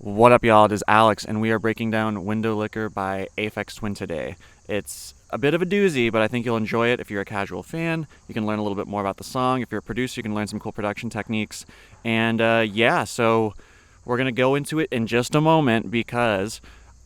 What up, y'all? It is Alex, and we are breaking down Windowlicker by Aphex Twin today. It's a bit of a doozy, but I think you'll enjoy it. If you're a casual fan, you can learn a little bit more about the song. If you're a producer, you can learn some cool production techniques. And yeah, so we're going to go into it in just a moment because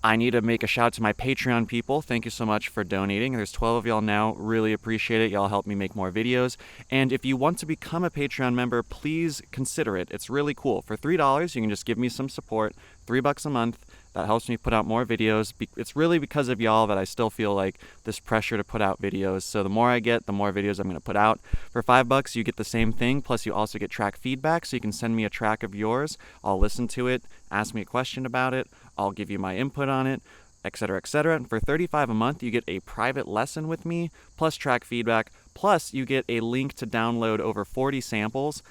I need to make a shout out to my Patreon people. Thank you so much for donating. There's 12 of y'all now. Really appreciate it. Y'all help me make more videos. And if you want to become a Patreon member, please consider it. It's really cool. For $3, you can just give me some support. $3 a month. That helps me put out more videos. It's really because of y'all that I still feel like this pressure to put out videos. So the more I get, the more videos I'm going to put out. For $5, you get the same thing. Plus, you also get track feedback. So you can send me a track of yours. I'll listen to it. Ask me a question about it. I'll give you my input on it, etc., etc. And for $35 a month, you get a private lesson with me, plus track feedback, plus you get a link to download over 40 samples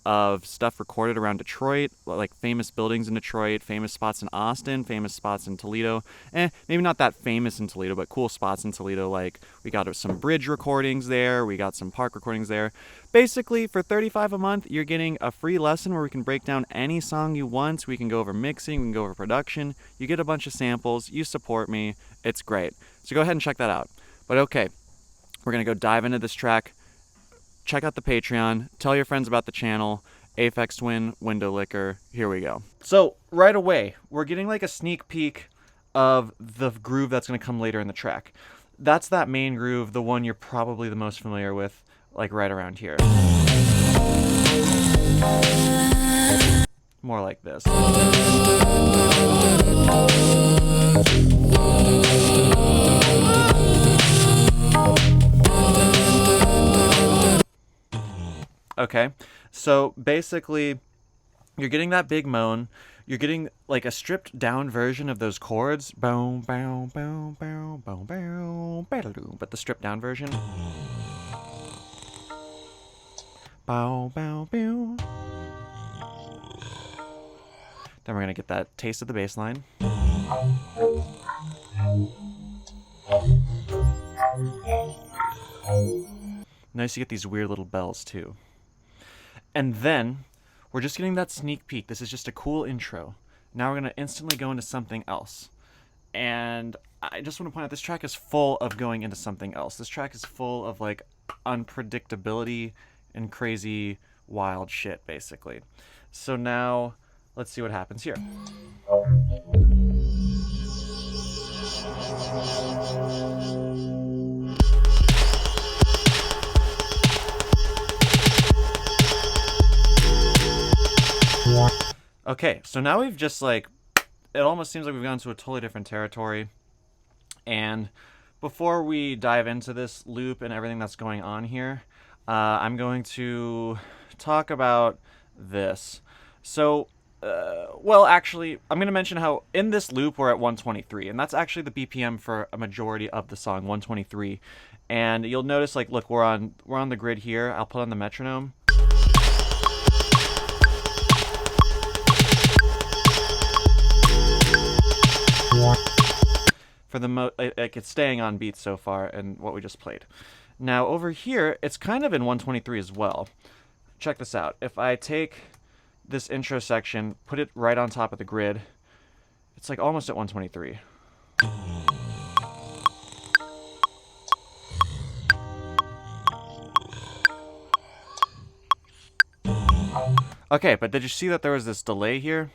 of stuff recorded around Detroit, like famous buildings in Detroit, famous spots in Austin, famous spots in Toledo. Maybe not that famous in Toledo, but cool spots in Toledo. Like we got some bridge recordings there, we got some park recordings there. Basically, for $35 a month, you're getting a free lesson where we can break down any song you want. We can go over mixing, we can go over production. You get a bunch of samples, you support me, it's great. So go ahead and check that out. But okay, we're gonna go dive into this track. Check out the Patreon, tell your friends about the channel, Aphex Twin, Windowlicker, here we go. So right away, we're getting like a sneak peek of the groove that's gonna come later in the track. That's that main groove, the one you're probably the most familiar with, like right around here. More like this. Okay, so basically, you're getting that big moan. You're getting like a stripped down version of those chords. Boom, boom, boom, boom, boom, boom, boom, but the stripped down version. Bow, bow, bow. Then we're gonna get that taste of the bass line. Nice to get these weird little bells too. And then we're just getting that sneak peek. This is just a cool intro. Now we're going to instantly go into something else. And I just want to point out this track is full of going into something else. This track is full of like unpredictability and crazy wild shit, basically. So now let's see what happens here. Okay, so now we've just like, it almost seems like we've gone to a totally different territory. And before we dive into this loop and everything that's going on here, I'm going to talk about this. So, well, actually, I'm going to mention how in this loop we're at 123, and that's actually the BPM for a majority of the song, 123. And you'll notice, like, look, we're on the grid here. I'll put on the metronome. For the like it's staying on beat so far and what we just played. Now over here, it's kind of in 123 as well. Check this out. If I take this intro section, put it right on top of the grid, it's like almost at 123. Okay, but did you see that there was this delay here?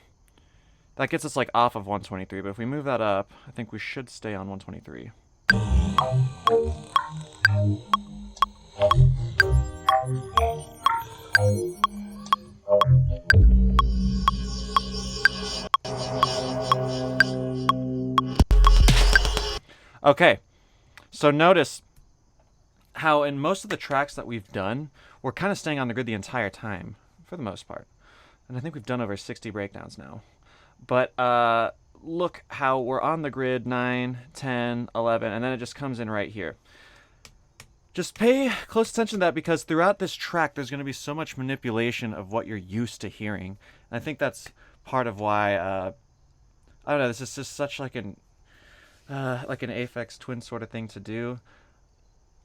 That gets us like off of 123, but if we move that up, I think we should stay on 123. Okay, so notice how in most of the tracks that we've done, we're kind of staying on the grid the entire time, for the most part. And I think we've done over 60 breakdowns now. But look how we're on the grid, 9, 10, 11, and then it just comes in right here. Just pay close attention to that because throughout this track, there's going to be so much manipulation of what you're used to hearing. And I think that's part of why, I don't know, this is just such like an Aphex Twin sort of thing to do.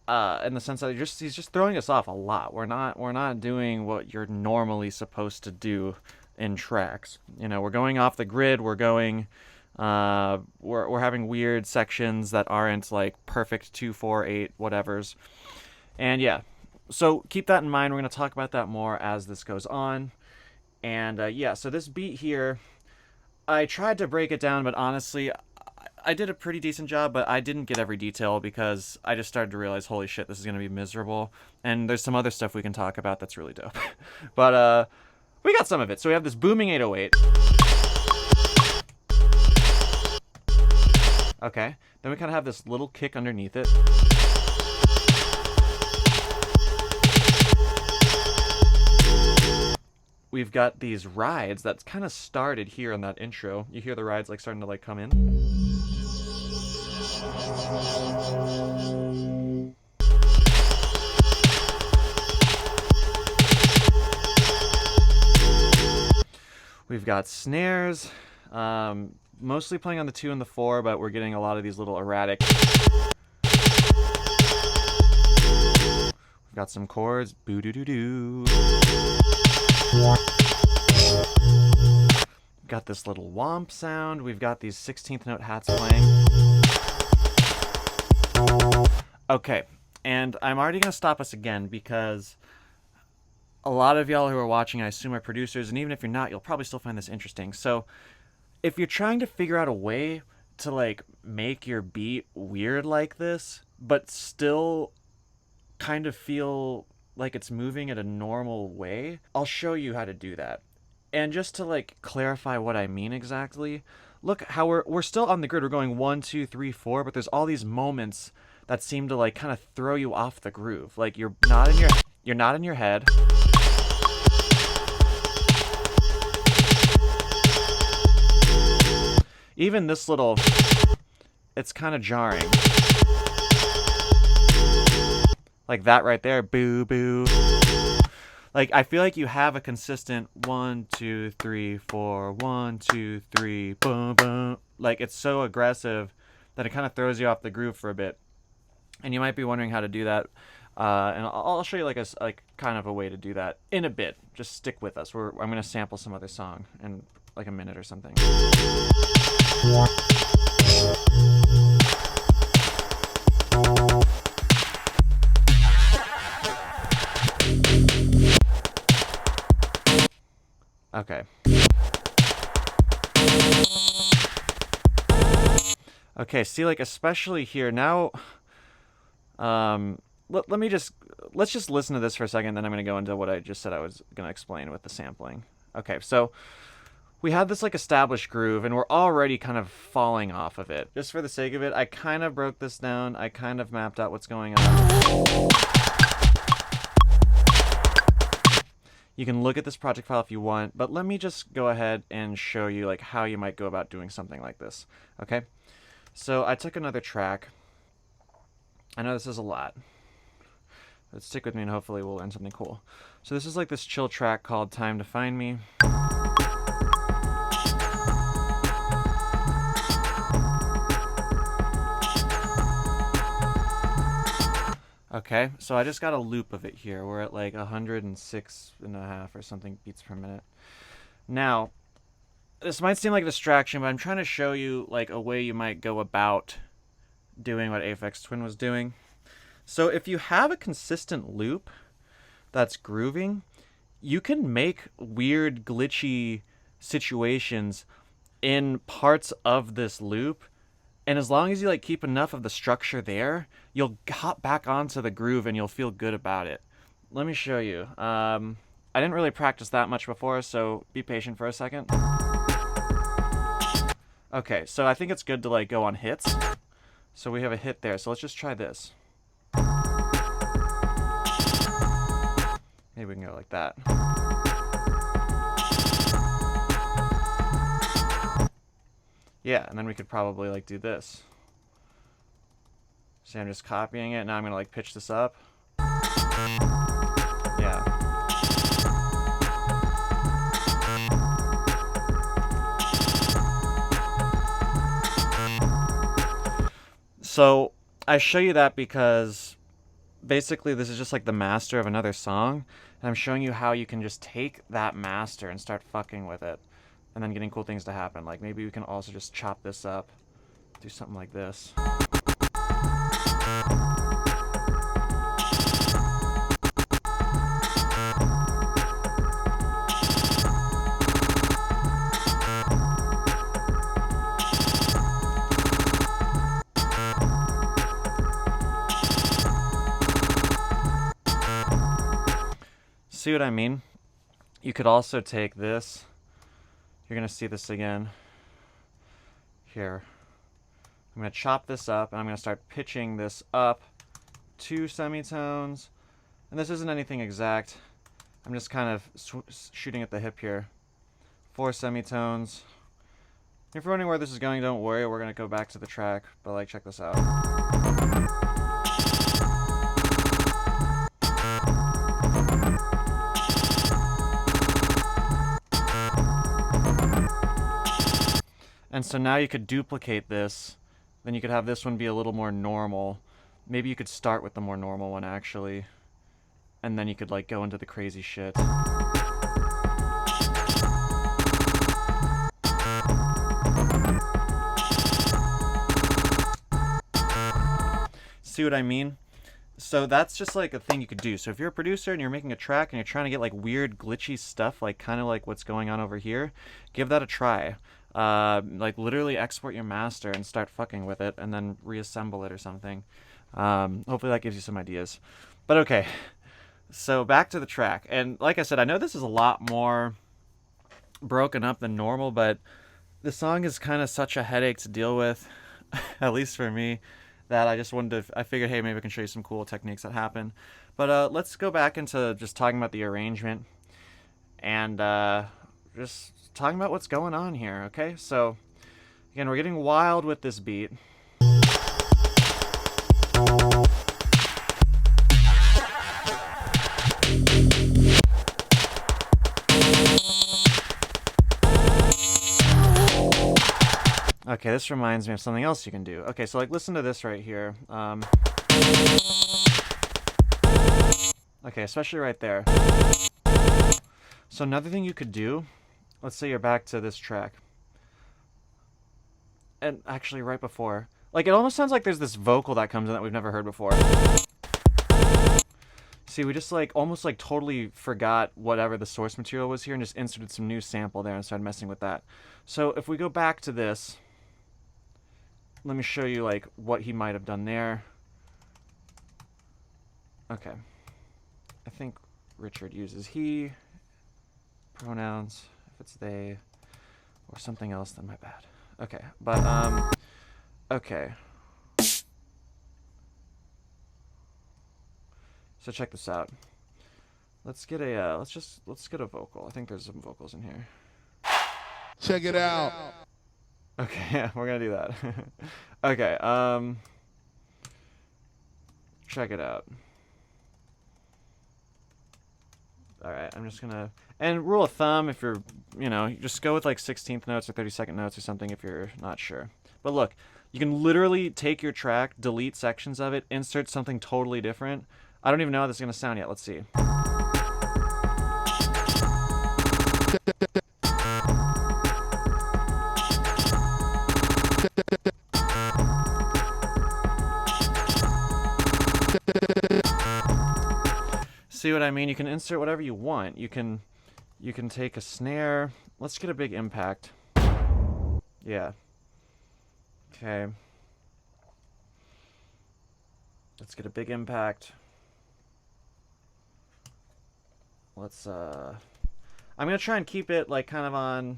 In the sense that he's just throwing us off a lot. We're not doing what you're normally supposed to do in tracks. You know, we're going off the grid. We're going, we're having weird sections that aren't like perfect 2/4/8 whatevers. And yeah, so keep that in mind. We're going to talk about that more as this goes on. And yeah, so this beat here, I tried to break it down, but honestly, I did a pretty decent job, but I didn't get every detail because I just started to realize, holy shit, this is going to be miserable. And there's some other stuff we can talk about that's really dope. But we got some of it. So we have this booming 808. Okay, then we kind of have this little kick underneath it. We've got these rides that's kind of started here in that intro. You hear the rides like starting to like come in. We've got snares, mostly playing on the 2 and the 4, but we're getting a lot of these little erratic. We've got some chords, boo-doo-doo-doo. We've got this little womp sound. We've got these 16th note hats playing. Okay, and I'm already going to stop us again because a lot of y'all who are watching, I assume, are producers, and even if you're not, you'll probably still find this interesting. So if you're trying to figure out a way to like make your beat weird like this, but still kind of feel like it's moving at a normal way, I'll show you how to do that. And just to like clarify what I mean exactly, look how we're still on the grid. We're going 1, 2, 3, 4, but there's all these moments that seem to like kind of throw you off the groove. Like you're not in your head. Even this little, it's kind of jarring. Like that right there, boo boo. Like I feel like you have a consistent 1, 2, 3, 4, 1, 2, 3, boom boom. Like it's so aggressive that it kind of throws you off the groove for a bit. And you might be wondering how to do that. And I'll show you like kind of a way to do that in a bit. Just stick with us. I'm gonna sample some other song in like a minute or something. Okay. Okay, see, like especially here now. Let's just listen to this for a second, then I'm gonna go into what I just said I was gonna explain with the sampling. Okay, so we have this like established groove, and we're already kind of falling off of it. Just for the sake of it, I kind of broke this down. I kind of mapped out what's going on. You can look at this project file if you want, but let me just go ahead and show you like how you might go about doing something like this. Okay, so I took another track. I know this is a lot, but stick with me and hopefully we'll learn something cool. So this is like this chill track called Time to Find Me. Okay, so I just got a loop of it here. We're at like 106.5 or something beats per minute. Now, this might seem like a distraction, but I'm trying to show you like a way you might go about doing what Aphex Twin was doing. So if you have a consistent loop that's grooving, you can make weird glitchy situations in parts of this loop. And as long as you like keep enough of the structure there, you'll hop back onto the groove and you'll feel good about it. Let me show you. I didn't really practice that much before, so be patient for a second. Okay, so I think it's good to like go on hits. So we have a hit there, so let's just try this. Maybe we can go like that. Yeah, and then we could probably like do this. See, I'm just copying it. Now I'm gonna like pitch this up. Yeah. So I show you that because basically this is just like the master of another song, and I'm showing you how you can just take that master and start fucking with it, and then getting cool things to happen. Like maybe we can also just chop this up, do something like this. See what I mean? You could also take this. You're going to see this again. Here. I'm going to chop this up, and I'm going to start pitching this up 2 semitones. And this isn't anything exact. I'm just kind of shooting at the hip here. 4 semitones. If you're wondering where this is going, don't worry. We're going to go back to the track. But, like, check this out. And so now you could duplicate this, then you could have this one be a little more normal. Maybe you could start with the more normal one actually, and then you could like go into the crazy shit. See what I mean? So that's just like a thing you could do. So if you're a producer and you're making a track and you're trying to get like weird glitchy stuff, like kind of like what's going on over here, give that a try. Like literally export your master and start fucking with it and then reassemble it or something. Hopefully that gives you some ideas. But okay, so back to the track. And like I said, I know this is a lot more broken up than normal, but the song is kind of such a headache to deal with, at least for me, that I just wanted to, I figured, hey, maybe I can show you some cool techniques that happen. But let's go back into just talking about the arrangement and just talking about what's going on here, okay? So, again, we're getting wild with this beat. Okay, this reminds me of something else you can do. Okay, so like listen to this right here. Okay, especially right there. So another thing you could do, let's say you're back to this track. And actually right before, like it almost sounds like there's this vocal that comes in that we've never heard before. See, we just like almost like totally forgot whatever the source material was here and just inserted some new sample there and started messing with that. So if we go back to this, let me show you like what he might have done there. Okay. I think Richard uses he, pronouns, if it's they, or something else, then my bad. Okay, but, okay. So check this out. Let's get a, let's get a vocal. I think there's some vocals in here. Check it out. Okay, yeah, we're gonna do that. Okay, check it out. Alright, I'm just gonna, and rule of thumb, if you're, you know, just go with like 16th notes or 32nd notes or something if you're not sure. But look, you can literally take your track, delete sections of it, insert something totally different. I don't even know how this is gonna sound yet, let's see. See what I mean? You can insert whatever you want. You can take a snare. Let's get a big impact. Yeah. Okay. Let's get a big impact. Let's I'm gonna try and keep it like kind of on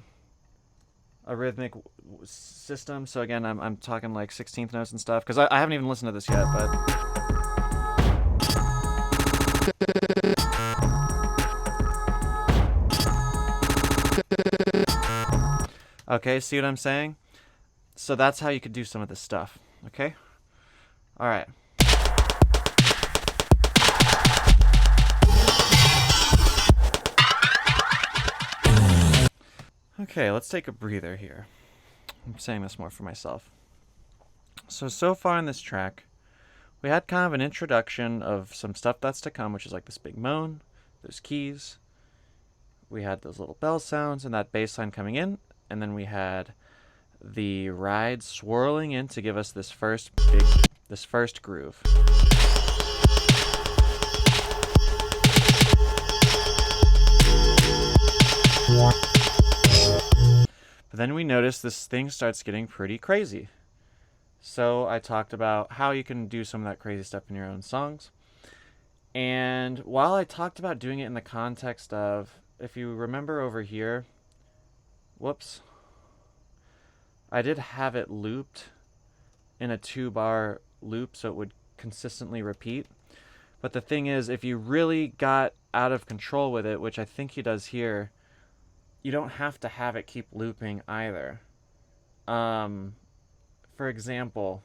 a rhythmic system. So again, I'm talking like 16th notes and stuff because I haven't even listened to this yet, but. Okay, see what I'm saying? So that's how you could do some of this stuff, okay? Alright. Okay, let's take a breather here. I'm saying this more for myself. So far in this track, we had kind of an introduction of some stuff that's to come, which is like this big moan, those keys. We had those little bell sounds and that bass line coming in, and then we had the ride swirling in to give us this first groove. But then we notice this thing starts getting pretty crazy. So I talked about how you can do some of that crazy stuff in your own songs. And while I talked about doing it in the context of, if you remember over here, whoops, I did have it looped in a 2-bar loop so it would consistently repeat. But the thing is, if you really got out of control with it, which I think he does here, you don't have to have it keep looping either. For example,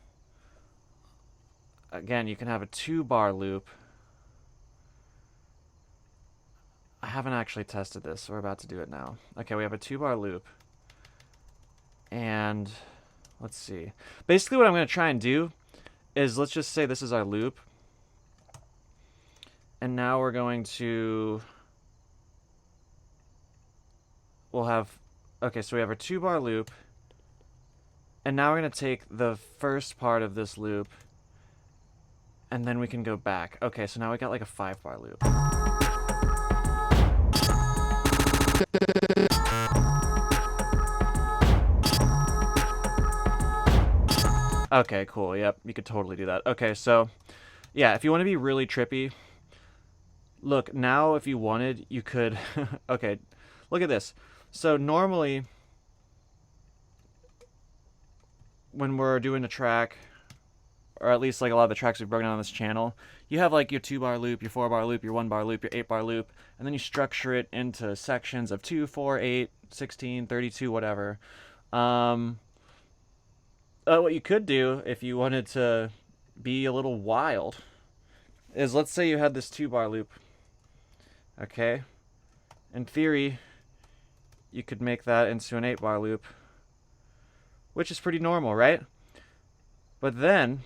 again, you can have a 2-bar loop. I haven't actually tested this, so we're about to do it now. Okay, we have a 2-bar loop. And let's see. Basically what I'm going to try and do is, let's just say this is our loop. And now we're going to... We'll have... Okay, so we have our 2-bar loop. And now we're going to take the first part of this loop. And then we can go back. Okay, so now we got like a 5-bar loop. Okay, cool. Yep, you could totally do that. Okay, so yeah, if you want to be really trippy, look, now if you wanted, you could... Okay, look at this. So normally, when we're doing a track, or at least like a lot of the tracks we've broken down on this channel, you have like your 2-bar loop, your 4-bar loop, your 1-bar loop, your 8-bar loop, and then you structure it into sections of 2, 4, 8, 16, 32, whatever. What you could do if you wanted to be a little wild is, let's say you had this 2-bar loop. Okay? In theory, you could make that into an 8-bar loop, which is pretty normal, right? But then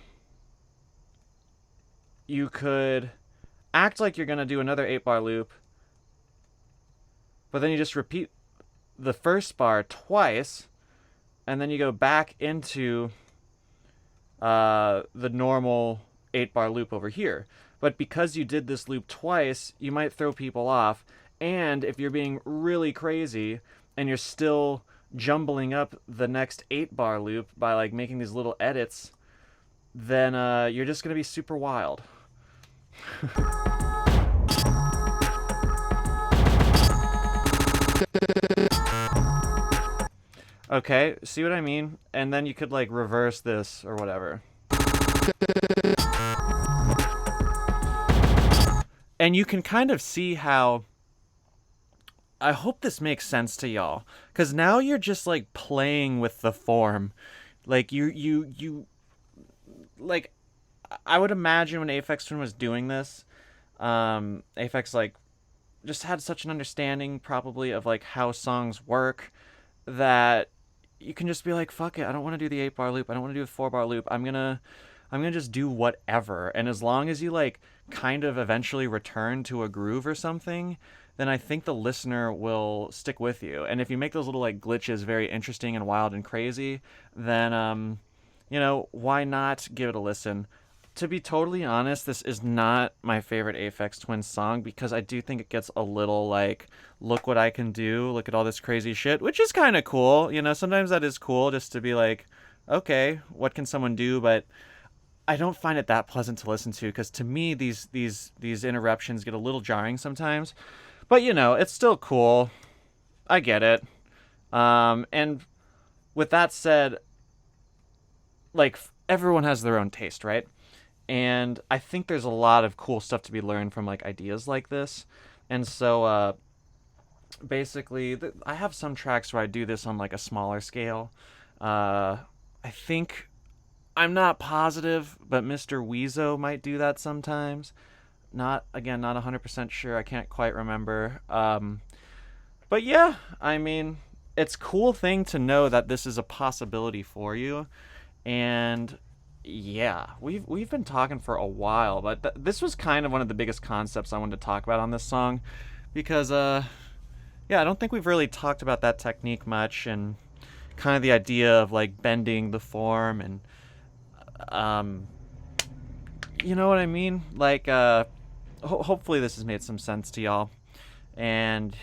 you could act like you're going to do another 8-bar loop, but then you just repeat the first bar twice, and then you go back into the normal 8-bar loop over here. But because you did this loop twice, you might throw people off. And if you're being really crazy and you're still jumbling up the next 8-bar loop by like making these little edits, then you're just going to be super wild. Okay, see what I mean? And then you could like reverse this or whatever. And you can kind of see how... I hope this makes sense to y'all, because now you're just like playing with the form. Like you like, I would imagine when Aphex Twin was doing this, Aphex like just had such an understanding probably of like how songs work, that you can just be like, fuck it, I don't want to do the 8-bar loop, I don't want to do the 4-bar loop, I'm gonna just do whatever. And as long as you like kind of eventually return to a groove or something, then I think the listener will stick with you. And if you make those little like glitches very interesting and wild and crazy, then you know, why not give it a listen? To be totally honest, this is not my favorite Aphex Twin song, because I do think it gets a little like, look what I can do, look at all this crazy shit, which is kind of cool. You know, sometimes that is cool, just to be like, okay, what can someone do? But I don't find it that pleasant to listen to, because to me these interruptions get a little jarring sometimes. But you know, it's still cool. I get it. And with that said, like, everyone has their own taste, right? And I think there's a lot of cool stuff to be learned from like ideas like this. And so basically I have some tracks where I do this on like a smaller scale. I think, I'm not positive, but Mr. Weezo might do that sometimes. Not 100% sure. I can't quite remember. But yeah, I mean, it's a cool thing to know that this is a possibility for you. And Yeah, we've been talking for a while, but this was kind of one of the biggest concepts I wanted to talk about on this song, because yeah, I don't think we've really talked about that technique much, and kind of the idea of like bending the form, and um, you know what I mean? Like, hopefully this has made some sense to y'all, and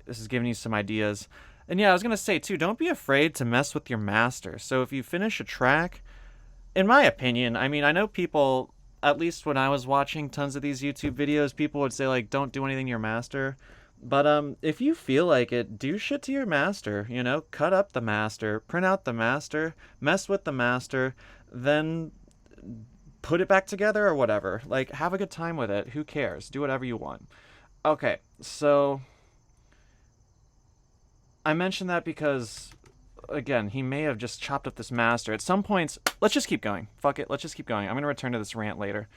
this is giving you some ideas. And yeah, I was gonna say too, don't be afraid to mess with your master. So if you finish a track, in my opinion, I mean, I know people, at least when I was watching tons of these YouTube videos, people would say like, don't do anything to your master. But if you feel like it, do shit to your master. You know, cut up the master, print out the master, mess with the master, then put it back together or whatever. Like, have a good time with it. Who cares? Do whatever you want. Okay, so I mentioned that because, again, he may have just chopped up this master. At some points, let's just keep going. Fuck it, let's just keep going. I'm gonna return to this rant later.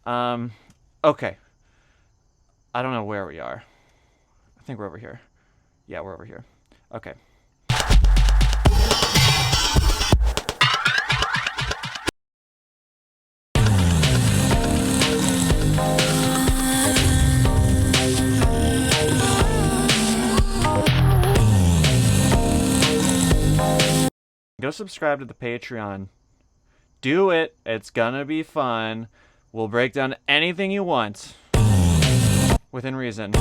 Okay. I don't know where we are. I think we're over here. Yeah, we're over here. Okay. Go subscribe to the Patreon. Do it. It's gonna be fun. We'll break down anything you want. Within reason.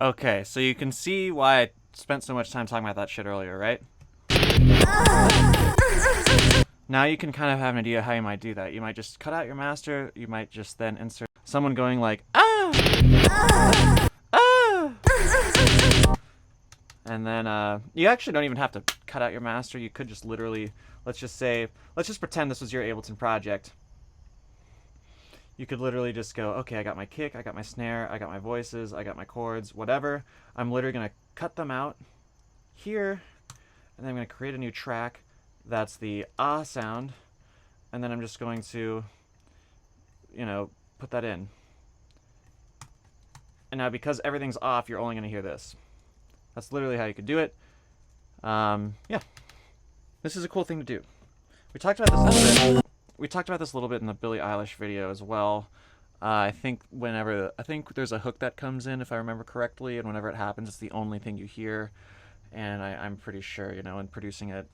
Okay, so you can see why I spent so much time talking about that shit earlier, right? Now you can kind of have an idea how you might do that. You might just cut out your master, you might just then insert someone going like, ah! Ah! And then you actually don't even have to cut out your master. You could just literally, let's just pretend this was your Ableton project. You could literally just go, okay, I got my kick, I got my snare, I got my voices, I got my chords, whatever. I'm literally going to cut them out here, and then I'm going to create a new track. That's the ah sound, and then I'm just going to, you know, put that in. And now because everything's off, you're only going to hear this. That's literally how you could do it. Yeah. This is a cool thing to do. We talked about this a little bit. We talked about this a little bit in the Billie Eilish video as well. I think there's a hook that comes in, if I remember correctly, and whenever it happens, it's the only thing you hear. And I'm pretty sure, you know, in producing it,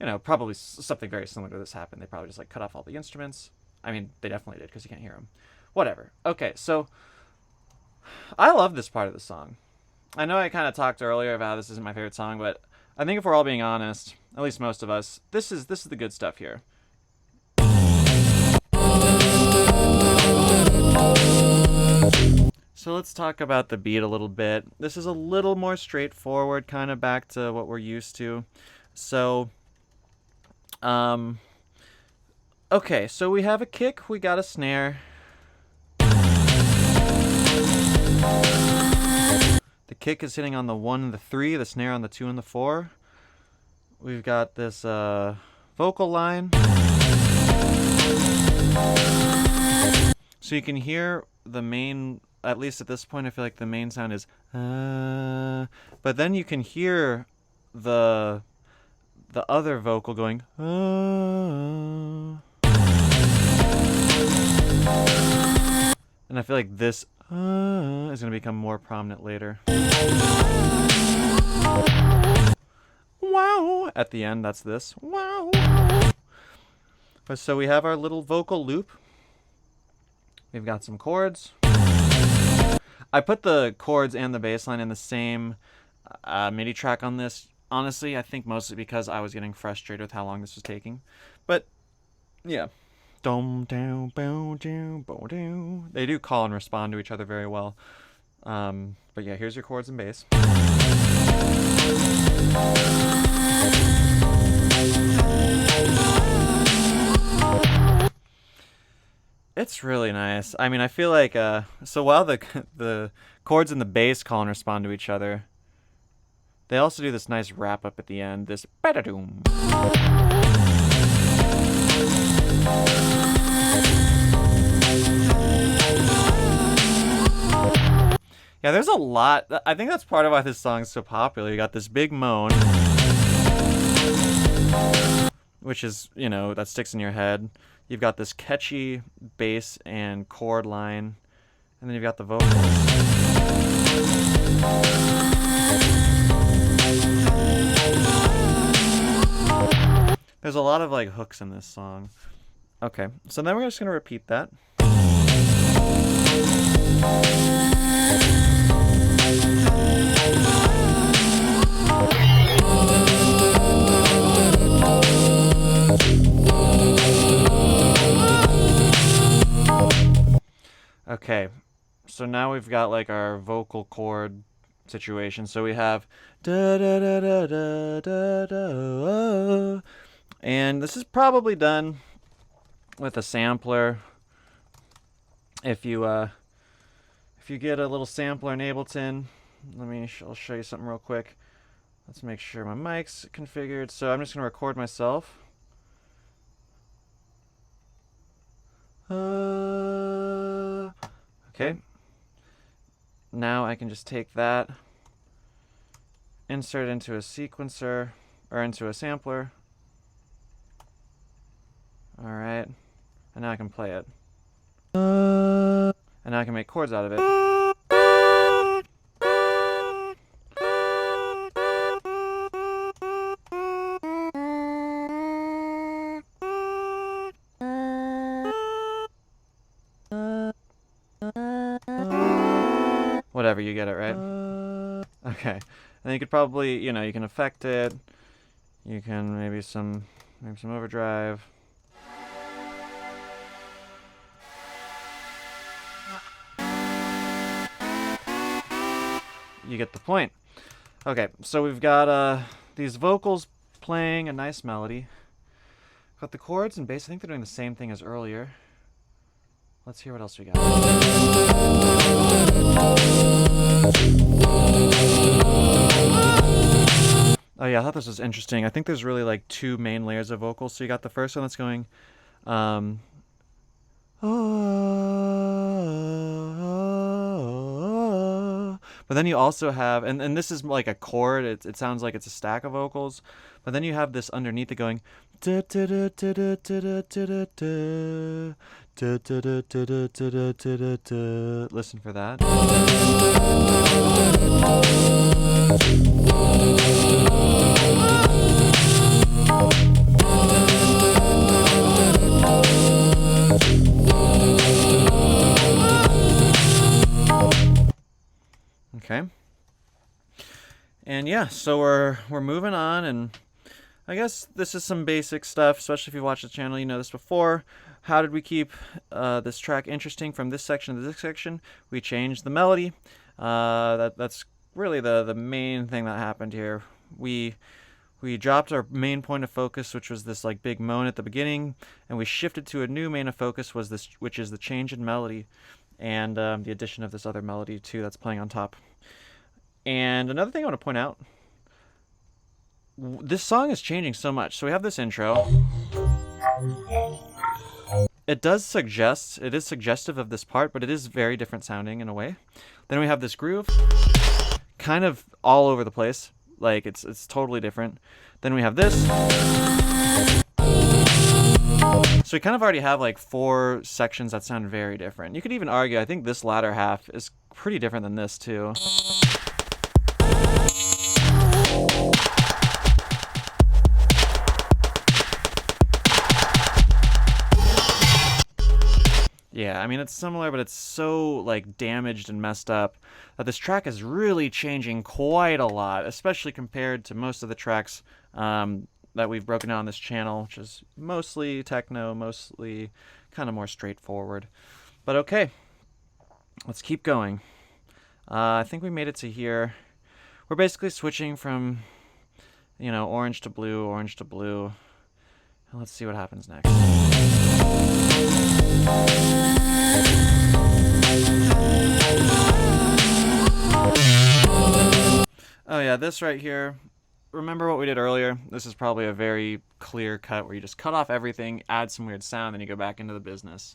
you know, probably something very similar to this happened. They probably just like cut off all the instruments. I mean, they definitely did because you can't hear them. Whatever. Okay, so I love this part of the song. I know I kind of talked earlier about how this isn't my favorite song, but I think if we're all being honest, at least most of us, this is the good stuff here. So let's talk about the beat a little bit. This is a little more straightforward, kind of back to what we're used to. So, okay, so we have a kick, we got a snare. The kick is hitting on the 1 and the 3, the snare on the 2 and the 4. We've got this vocal line. So you can hear the main, at least at this point, I feel like the main sound is but then you can hear the the other vocal going, and I feel like this is going to become more prominent later. Wow! At the end, that's this. Wow! So we have our little vocal loop. We've got some chords. I put the chords and the bass line in the same MIDI track on this. Honestly, I think mostly because I was getting frustrated with how long this was taking. But, yeah. Dum, down, bow, down, bow, down. They do call and respond to each other very well. But yeah, here's your chords and bass. It's really nice. I mean, I feel like, so while the chords and the bass call and respond to each other, they also do this nice wrap up at the end, this ba-da-doom. Yeah, there's a lot. I think that's part of why this song is so popular. You got this big moan, which is, you know, that sticks in your head. You've got this catchy bass and chord line, and then you've got the vocals. There's a lot of like hooks in this song. Okay, so then we're just gonna repeat that. Okay, so now we've got like our vocal chord situation. So we have da da da da da da da, and this is probably done with a sampler. If you get a little sampler in Ableton, I'll show you something real quick. Let's make sure my mic's configured. So I'm just gonna record myself. Okay. Now I can just take that, insert it into a sequencer, or into a sampler. Alright. And now I can play it. And now I can make chords out of it. Whatever, you get it, right? Okay. And you could probably, you know, you can affect it. You can maybe some overdrive. You get the point. Okay, so we've got these vocals playing a nice melody. Got the chords and bass. I think they're doing the same thing as earlier. Let's hear what else we got. Oh yeah, I thought this was interesting. I think there's really like two main layers of vocals. So you got the first one that's going, but then you also have, and this is like a chord. It sounds like it's a stack of vocals, but then you have this underneath it going. Listen for that. Okay. And yeah, so we're moving on, and I guess this is some basic stuff, especially if you watch the channel, you know this before. How did we keep this track interesting from this section to this section? We changed the melody. That's really the main thing that happened here. We dropped our main point of focus, which was this like big moan at the beginning, and we shifted to a new main of focus, which is the change in melody, and the addition of this other melody too that's playing on top. And another thing I want to point out, this song is changing so much. So we have this intro. It is suggestive of this part, but it is very different sounding in a way. Then we have this groove, kind of all over the place. Like it's totally different. Then we have this. So we kind of already have like 4 sections that sound very different. You could even argue, I think this latter half is pretty different than this too. Yeah, I mean, it's similar, but it's so like damaged and messed up that this track is really changing quite a lot, especially compared to most of the tracks that we've broken down on this channel, which is mostly techno, mostly kind of more straightforward. But okay, let's keep going. I think we made it to here. We're basically switching from, you know, orange to blue, orange to blue. And let's see what happens next. Oh yeah, this right here. Remember what we did earlier? This is probably a very clear cut where you just cut off everything, add some weird sound, then you go back into the business.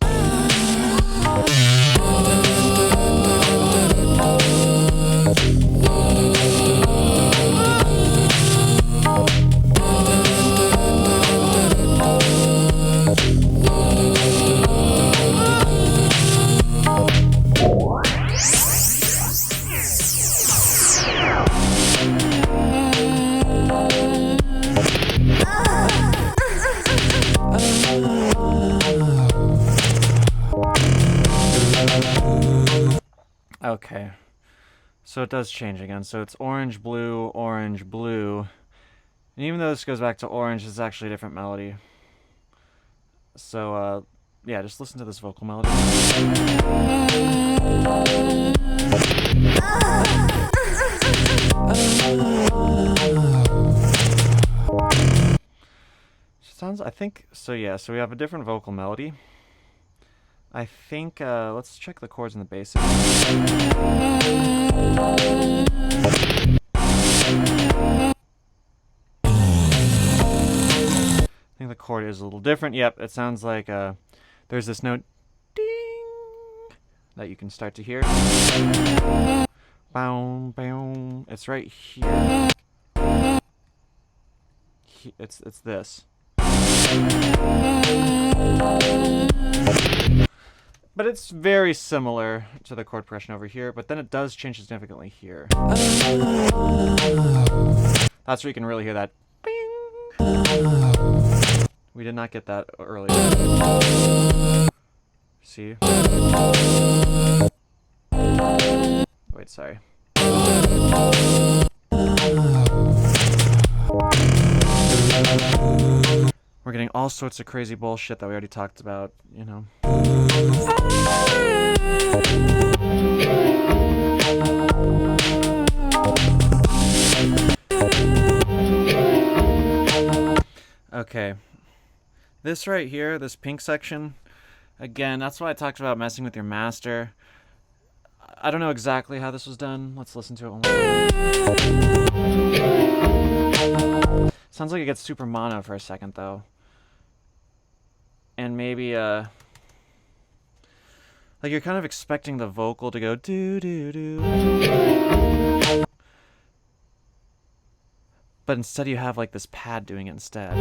Okay, so it does change again. So it's orange, blue, and even though this goes back to orange, it's actually a different melody. So yeah, just listen to this vocal melody. Sounds, I think, so yeah, so we have a different vocal melody. I think, let's check the chords and the basics. I think the chord is a little different. Yep, it sounds like there's this note, ding, that you can start to hear. Bow, bow. It's right here. It's this. But it's very similar to the chord progression over here, but then it does change significantly here. That's where you can really hear that bing. We did not get that earlier. See? Wait, sorry. We're getting all sorts of crazy bullshit that we already talked about, you know. Okay. This right here, this pink section, again, that's why I talked about messing with your master. I don't know exactly how this was done. Let's listen to it one more. Sounds like it gets super mono for a second, though. And maybe, like you're kind of expecting the vocal to go doo-doo-doo. But instead you have, like, this pad doing it instead.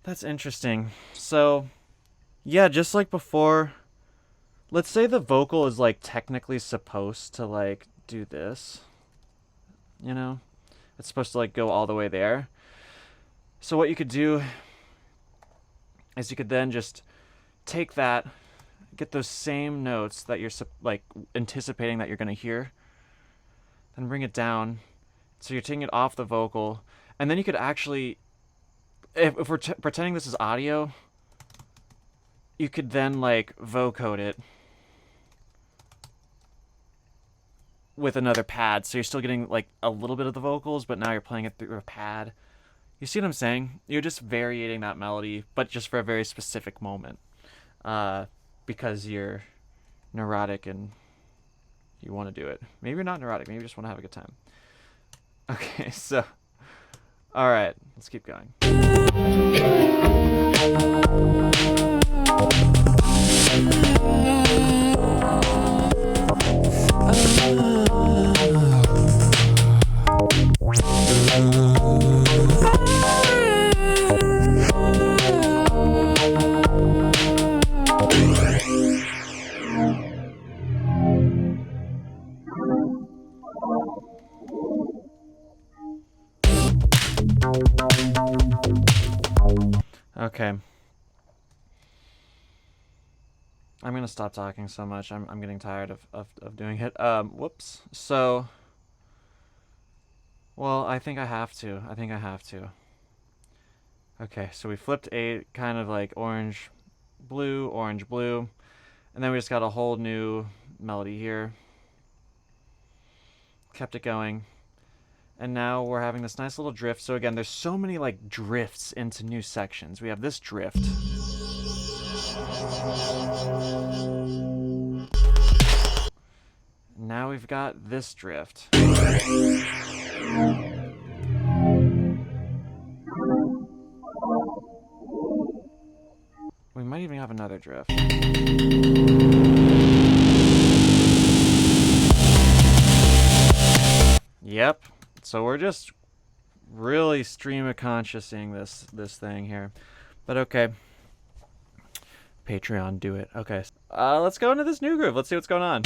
That's interesting. So, yeah, just like before, let's say the vocal is, like, technically supposed to, like, do this. You know? It's supposed to, like, go all the way there. So what you could do is you could then just take that, get those same notes that you're like anticipating that you're going to hear, then bring it down. So you're taking it off the vocal, and then you could actually, if we're pretending this is audio, you could then like vocode it with another pad. So you're still getting like a little bit of the vocals, but now you're playing it through a pad. You see what I'm saying? You're just variating that melody, but just for a very specific moment. Because you're neurotic and you want to do it. Maybe you're not neurotic. Maybe you just want to have a good time. Okay, so... Alright, let's keep going. Okay. I'm gonna stop talking so much. I'm getting tired of doing it. Whoops. So, well, I think I have to. I think I have to. Okay, so we flipped 8, kind of like orange, blue, orange, blue. And then we just got a whole new melody here. Kept it going. And now we're having this nice little drift. So again, there's so many like drifts into new sections. We have this drift. Now we've got this drift. We might even have another drift. Yep. So we're just really stream of consciousing this thing here. But okay. Patreon, do it. Okay. Let's go into this new groove. Let's see what's going on.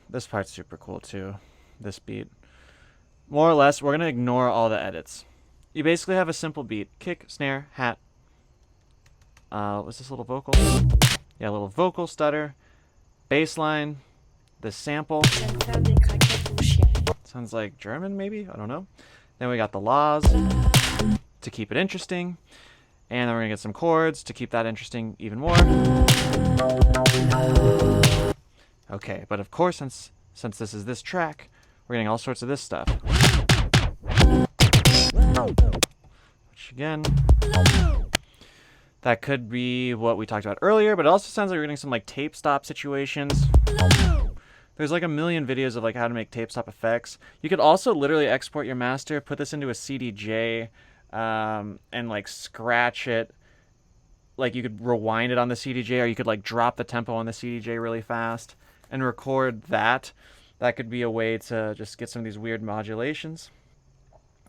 This part's super cool too, this beat. More or less, we're going to ignore all the edits. You basically have a simple beat. Kick, snare, hat. What's this little vocal? Yeah, a little vocal stutter. Bass line. The sample. Sounds like German maybe? I don't know. Then we got the laws to keep it interesting. And then we're going to get some chords to keep that interesting even more. Okay, but of course, since this is this track, we're getting all sorts of this stuff. Which again, that could be what we talked about earlier, but it also sounds like we're getting some like tape stop situations. There's like a million videos of like how to make tape stop effects. You could also literally export your master, put this into a CDJ, and like scratch it. Like you could rewind it on the CDJ, or you could like drop the tempo on the CDJ really fast and record that. That could be a way to just get some of these weird modulations.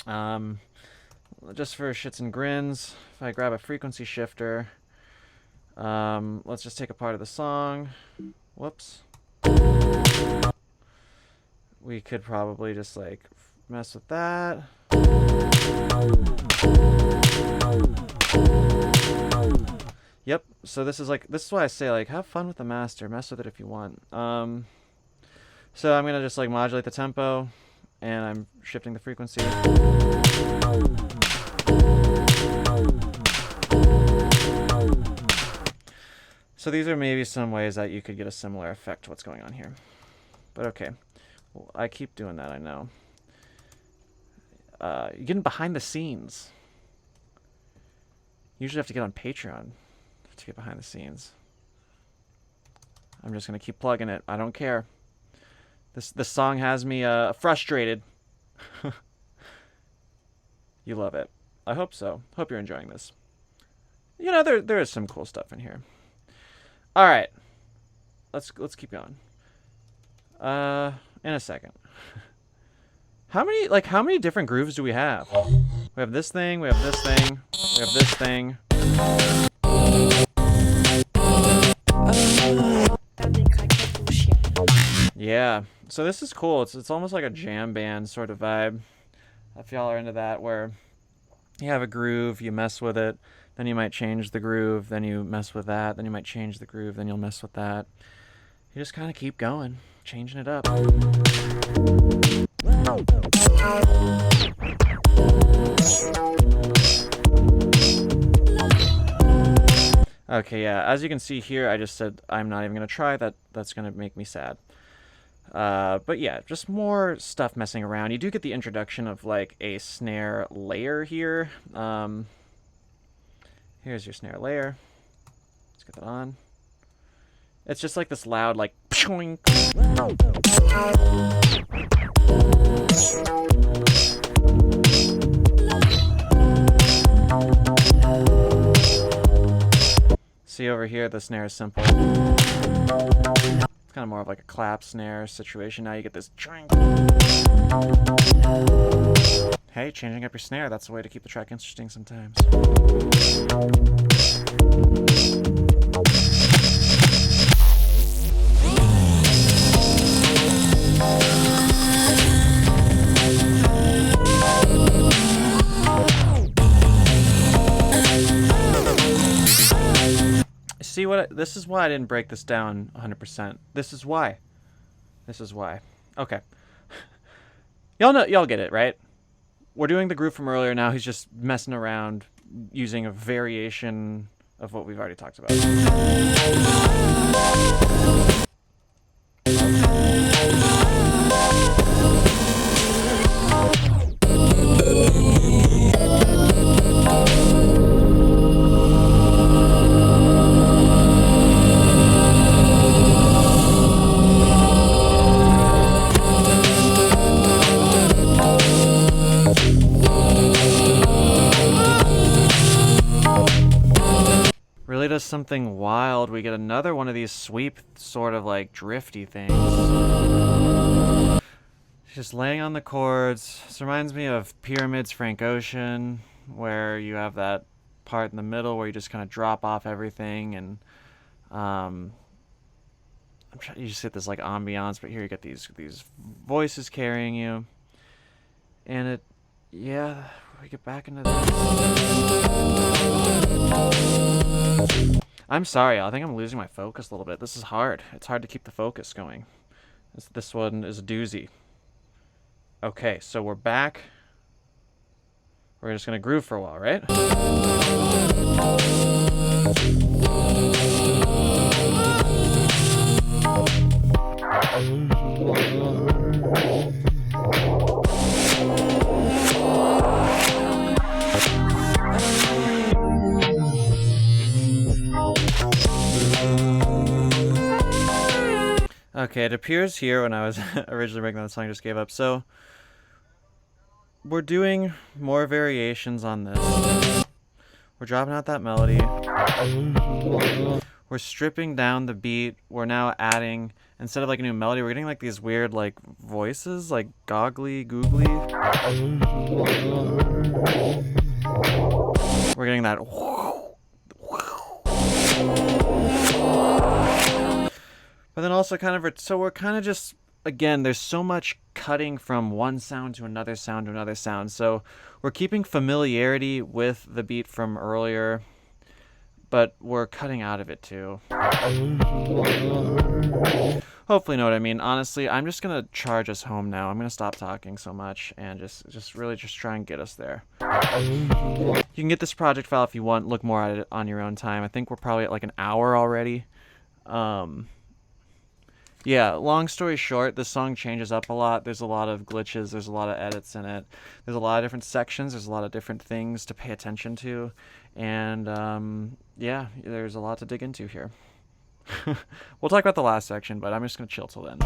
Just for shits and grins, if I grab a frequency shifter, let's just take a part of the song. Whoops. We could probably just like mess with that. Yep, so this is why I say like have fun with the master, mess with it if you want. So I'm gonna just like modulate the tempo, and I'm shifting the frequency. So these are maybe some ways that you could get a similar effect to what's going on here. But okay, well, I keep doing that, I know. You're getting behind the scenes. You usually have to get on Patreon to get behind the scenes. I'm just gonna keep plugging it. I don't care. This song has me frustrated. You love it. I hope so. Hope you're enjoying this. You know, there is some cool stuff in here. All right, let's keep going. In a second. How many different grooves do we have? We have this thing. We have this thing. We have this thing. Yeah. So this is cool. It's almost like a jam band sort of vibe. If y'all are into that, where you have a groove, you mess with it, then you might change the groove, then you mess with that, then you might change the groove, then you'll mess with that. You just kind of keep going, changing it up. Okay, yeah, as you can see here, I just said I'm not even going to try that. That's going to make me sad. But yeah, just more stuff messing around. You do get the introduction of like a snare layer here. Here's your snare layer. Let's get that on. It's just like this loud, like, pshooing. See over here, the snare is simple. It's kind of more of like a clap snare situation. Now you get this. Hey, changing up your snare, that's a way to keep the track interesting sometimes. See what? This is why I didn't break this down 100%. This is why. This is why. Okay. Y'all get it, right? We're doing the groove from earlier now. He's just messing around using a variation of what we've already talked about. Really does something wild. We get another one of these sweep sort of like drifty things. Just laying on the chords. This reminds me of Pyramids, Frank Ocean, where you have that part in the middle where you just kind of drop off everything, and you just get this like ambiance, but here you get these voices carrying you, and we get back into this. I'm sorry, I think I'm losing my focus a little bit. This is hard. It's hard to keep the focus going. This one is a doozy. Okay, so we're back. We're just gonna groove for a while, right? Okay, it appears here when I was originally breaking the song, I just gave up. So we're doing more variations on this. We're dropping out that melody. We're stripping down the beat. We're now adding, instead of like a new melody, we're getting like these weird like voices, like googly. We're getting that. But then also so we're kind of just, again, there's so much cutting from one sound to another sound to another sound. So we're keeping familiarity with the beat from earlier, but we're cutting out of it too. Hopefully you know what I mean. Honestly, I'm just going to charge us home now. I'm going to stop talking so much and just really try and get us there. You can get this project file if you want, look more at it on your own time. I think we're probably at like an hour already. Yeah, long story short, this song changes up a lot. There's a lot of glitches. There's a lot of edits in it. There's a lot of different sections. There's a lot of different things to pay attention to. And, yeah, there's a lot to dig into here. We'll talk about the last section, but I'm just going to chill till then.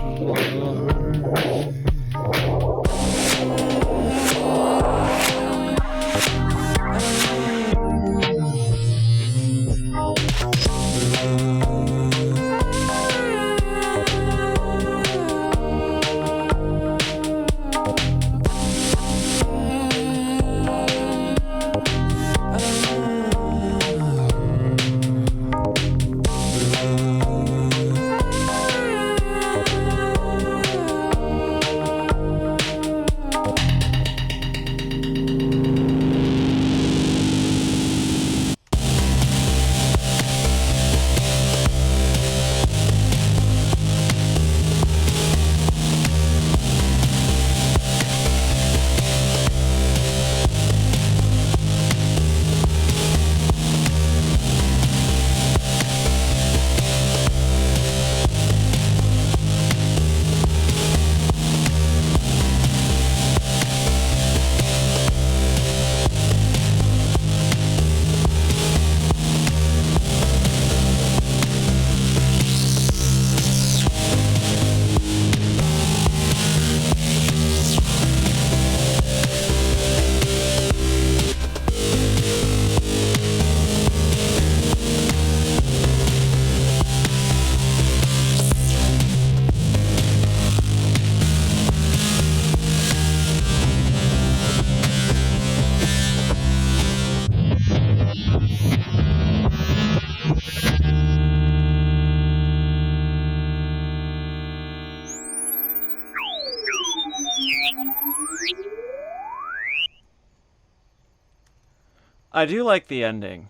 I do like the ending.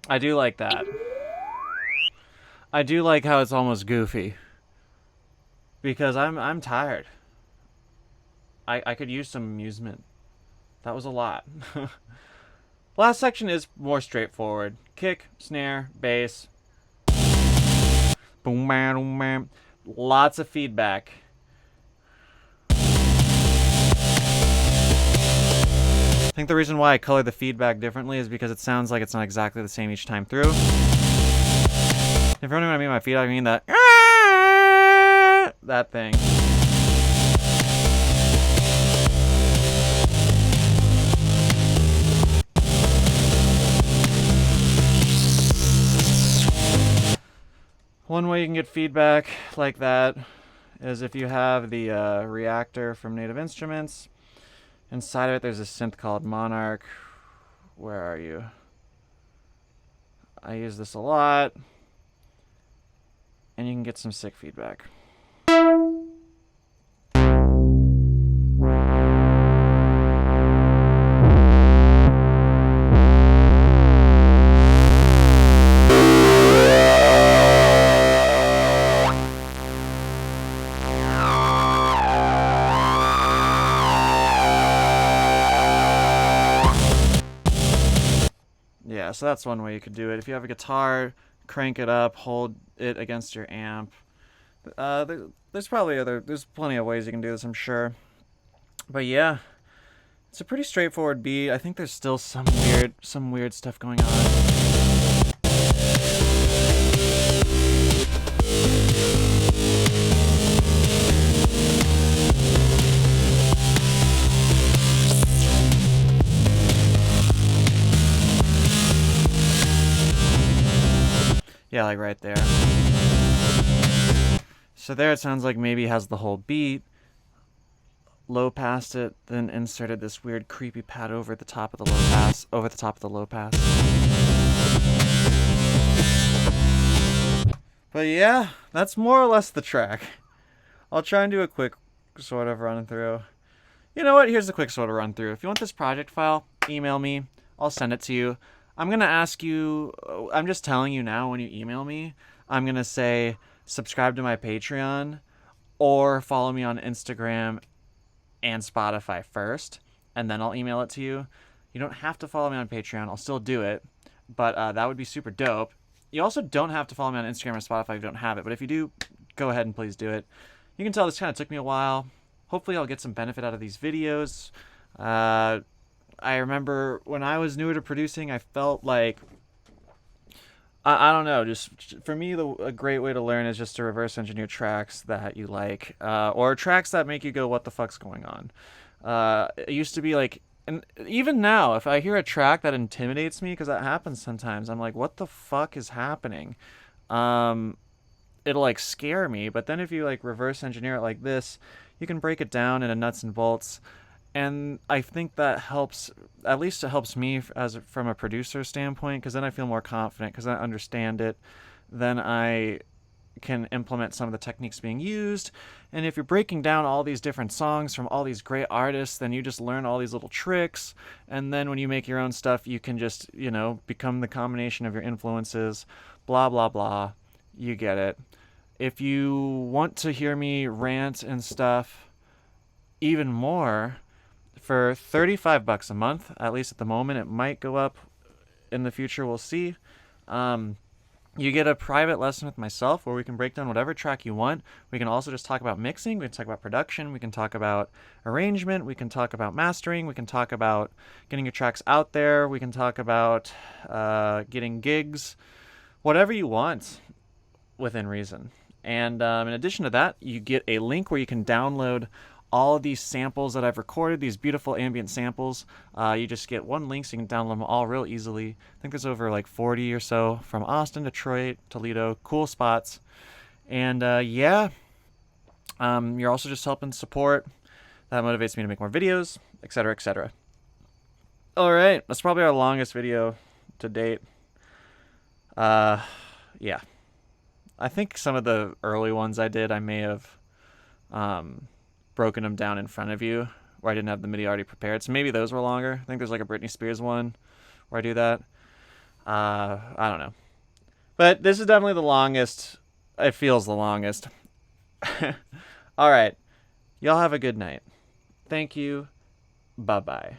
I do like that. I do like how it's almost goofy. Because I'm tired. I could use some amusement. That was a lot. Last section is more straightforward. Kick, snare, bass. Boom, bam, boom, bam. Lots of feedback. I think the reason why I color the feedback differently is because it sounds like it's not exactly the same each time through. If you're wondering what I mean by feedback, I mean that thing. One way you can get feedback like that is if you have the reactor from Native Instruments. Inside of it, there's a synth called Monarch. Where are you? I use this a lot. And you can get some sick feedback. Yeah, so that's one way you could do it. If you have a guitar, crank it up, hold it against your amp. There's plenty of ways you can do this, I'm sure. But yeah, it's a pretty straightforward beat. I think there's still some weird stuff going on. Yeah, like right there. So there it sounds like maybe has the whole beat. Low passed it, then inserted this weird creepy pad over the top of the low pass. But yeah, that's more or less the track. I'll try and do a quick sort of run through. You know what? Here's a quick sort of run through. If you want this project file, email me. I'll send it to you. I'm going to ask you, I'm just telling you now when you email me, I'm going to say subscribe to my Patreon or follow me on Instagram and Spotify first, and then I'll email it to you. You don't have to follow me on Patreon. I'll still do it, but that would be super dope. You also don't have to follow me on Instagram or Spotify if you don't have it, but if you do, go ahead and please do it. You can tell this kind of took me a while. Hopefully I'll get some benefit out of these videos. I remember when I was newer to producing, I felt like, I don't know, just for me, a great way to learn is just to reverse engineer tracks that you like, or tracks that make you go, what the fuck's going on? It used to be like, and even now, if I hear a track that intimidates me, because that happens sometimes, I'm like, what the fuck is happening? It'll like scare me, but then if you like reverse engineer it like this, you can break it down into nuts and bolts. And I think that helps, at least it helps me from a producer standpoint, because then I feel more confident, because I understand it. Then I can implement some of the techniques being used. And if you're breaking down all these different songs from all these great artists, then you just learn all these little tricks. And then when you make your own stuff, you can just, become the combination of your influences, blah, blah, blah. You get it. If you want to hear me rant and stuff even more, for $35 a month, at least at the moment, it might go up in the future, we'll see. You get a private lesson with myself where we can break down whatever track you want. We can also just talk about mixing, we can talk about production, we can talk about arrangement, we can talk about mastering, we can talk about getting your tracks out there, we can talk about getting gigs, whatever you want within reason. And in addition to that, you get a link where you can download all of these samples that I've recorded, these beautiful ambient samples. You just get one link so you can download them all real easily. I think there's over like 40 or so from Austin, Detroit, Toledo, cool spots. And you're also just helping support. That motivates me to make more videos, etc., etc. All right, that's probably our longest video to date. Yeah. I think some of the early ones I did, I may have broken them down in front of you where I didn't have the MIDI already prepared. So maybe those were longer. I think there's like a Britney Spears one where I do that. I don't know. But this is definitely the longest. It feels the longest. All right. Y'all have a good night. Thank you. Bye-bye.